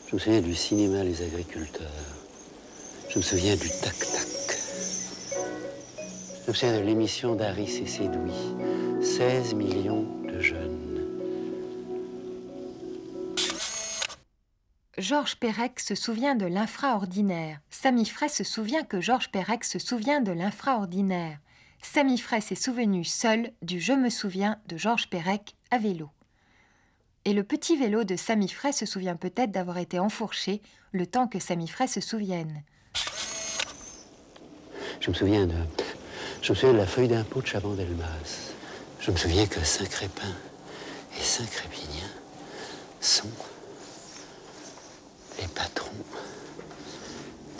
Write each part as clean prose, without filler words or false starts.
Je me souviens du cinéma Les Agriculteurs. Je me souviens du tac-tac. Je me souviens de l'émission d'Harris et Sédoui. 16 millions de jeunes. Georges Perec se souvient de l'infraordinaire. Samy Fray se souvient que Georges Perec se souvient de l'infraordinaire. Samy Fray s'est souvenu seul du « Je me souviens » de Georges Perec à vélo. Et le petit vélo de Samy Fray se souvient peut-être d'avoir été enfourché le temps que Samy Fray se souvienne. Je me souviens de la feuille d'impôt de Chaban-Delmas. Je me souviens que Saint-Crépin et Saint-Crépinien sont les patrons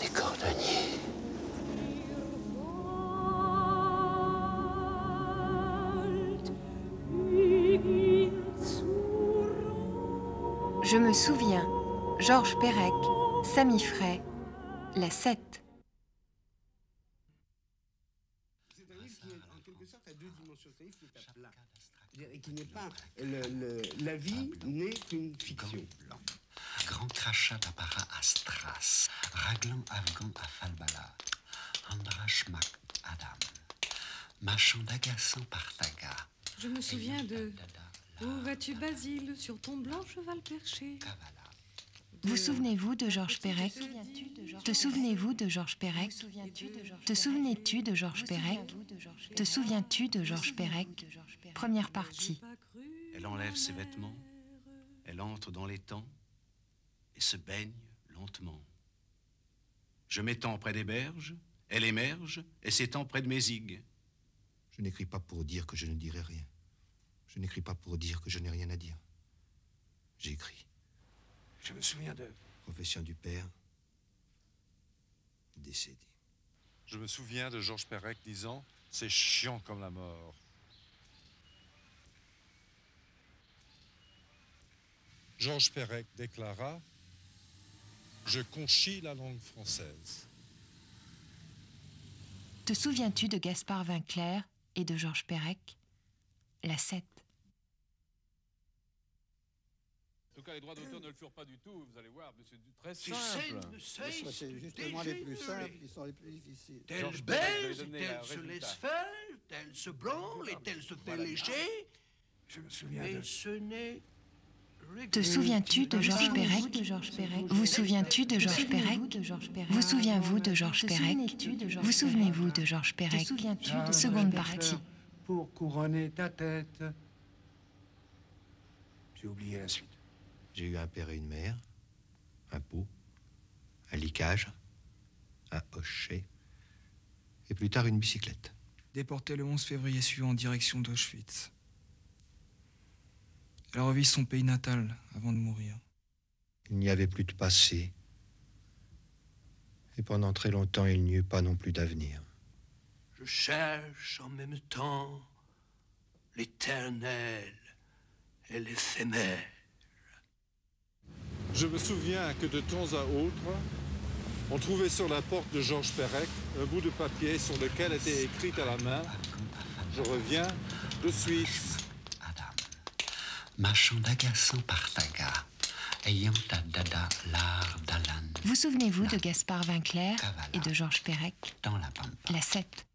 des cordonniers. Je me souviens, Georges Perec, Samy Fray, la 7. C'est un livre qui est en quelque sorte à deux dimensions, c'est un livre qui est à plat. Et qui n'est pas... la vie n'est qu'une fiction. Grand crachat d'apparat à Strass, raglan afghan à Falbala, Andrash Mac Adam, marchand d'agaçant Partaga. Je me souviens de... Où vas-tu, Basile, sur ton blanc cheval perché? Vous souvenez-vous de Georges Perec? Te souvenez-vous de Georges Perec? Te souvenais-tu de Georges Perec? Te souviens-tu de Georges Perec? Première partie. Elle enlève ses vêtements, elle entre dans les temps et se baigne lentement. Je m'étends près des berges, elle émerge et s'étend près de mes igues. Je n'écris pas pour dire que je ne dirai rien. Je n'écris pas pour dire que je n'ai rien à dire. J'écris. Je me souviens de... Profession du père, décédé. Je me souviens de Georges Perec disant « C'est chiant comme la mort ». Georges Perec déclara « Je conchis la langue française ». Te souviens-tu de Gaspard Vinclair et de Georges Perec? La 7. En tout cas, les droits d'auteur ne le furent pas du tout, vous allez voir, mais c'est très simple. C'est justement les plus simples qui sont les plus difficiles. Tel baise, tel se laisse faire, tel se branle et tel se fait lécher. Je me souviens mais de... ce n'est... Te souviens-tu de Georges Perec? Vous souviens-tu de Georges Perec? Vous souvenez-vous de Georges Perec? Vous souvenez-vous de Georges Perec? Seconde partie. Pour couronner ta tête. J'ai oublié la suite. J'ai eu un père et une mère, un pot, un licage, un hochet, et plus tard une bicyclette. Déporté le 11 février suivant en direction d'Auschwitz. Elle revit son pays natal avant de mourir. Il n'y avait plus de passé, et pendant très longtemps, il n'y eut pas non plus d'avenir. Je cherche en même temps l'éternel et l'éphémère. Je me souviens que de temps à autre, on trouvait sur la porte de Georges Perec un bout de papier sur lequel était écrit à la main « Je reviens de Suisse ». Marchand d'agaçant Partaga, ayant à dada l'art d'Alan. Vous souvenez-vous de Gaspard Vinclair et de Georges Perec? Dans la pampa. La 7.